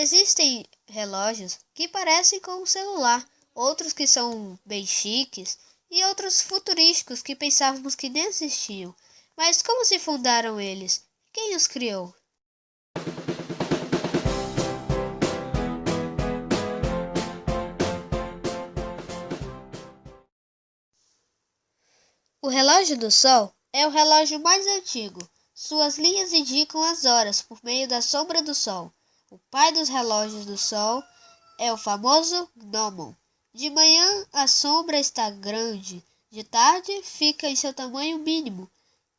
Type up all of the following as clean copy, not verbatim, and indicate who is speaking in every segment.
Speaker 1: Existem relógios que parecem com um celular, outros que são bem chiques e outros futurísticos que pensávamos que nem existiam. Mas como se fundaram eles? Quem os criou? O relógio do Sol é o relógio mais antigo. Suas linhas indicam as horas por meio da sombra do Sol. O pai dos relógios do Sol é o famoso gnomon. De manhã a sombra está grande, de tarde fica em seu tamanho mínimo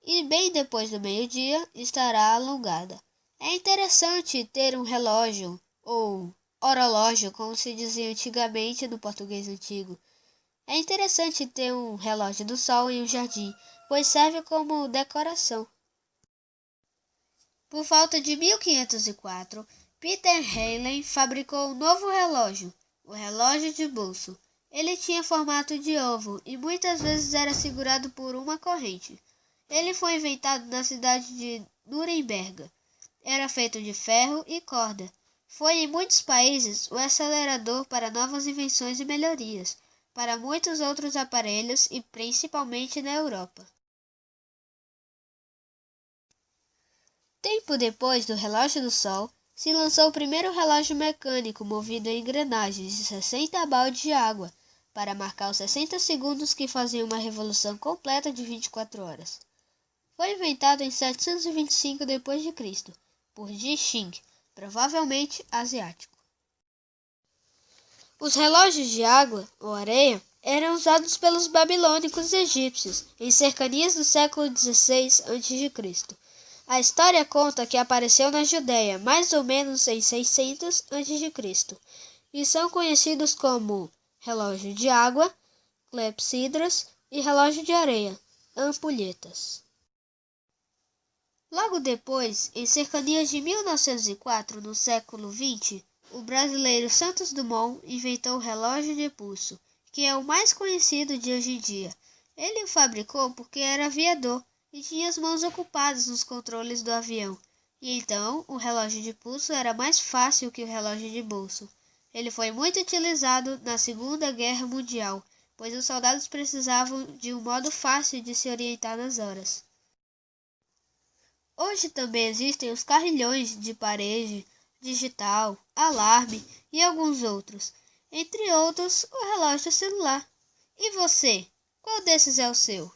Speaker 1: e bem depois do meio-dia estará alongada. É interessante ter um relógio, ou horológio, como se dizia antigamente no português antigo. É interessante ter um relógio do sol em um jardim, pois serve como decoração. Por volta de 1504, Peter Halley fabricou um novo relógio, o relógio de bolso. Ele tinha formato de ovo e muitas vezes era segurado por uma corrente. Ele foi inventado na cidade de Nuremberg. Era feito de ferro e corda. Foi em muitos países o acelerador para novas invenções e melhorias, para muitos outros aparelhos e principalmente na Europa. Tempo depois do relógio do Sol, se lançou o primeiro relógio mecânico movido a engrenagens de 60 baldes de água, para marcar os 60 segundos que faziam uma revolução completa de 24 horas. Foi inventado em 725 d.C., por Ji Xing, provavelmente asiático. Os relógios de água, ou areia, eram usados pelos babilônicos e egípcios em cercanias do século XVI a.C. A história conta que apareceu na Judéia mais ou menos em 600 a.C. e são conhecidos como relógio de água, clepsidras e relógio de areia, ampulhetas. Logo depois, em cercanias de 1904, no século XX, o brasileiro Santos Dumont inventou o relógio de pulso, que é o mais conhecido de hoje em dia. Ele o fabricou porque era aviador e tinha as mãos ocupadas nos controles do avião, e então o relógio de pulso era mais fácil que o relógio de bolso. Ele foi muito utilizado na Segunda Guerra Mundial, pois os soldados precisavam de um modo fácil de se orientar nas horas. Hoje também existem os carrilhões de parede, digital, alarme e alguns outros, entre outros o relógio celular. E você, qual desses é o seu?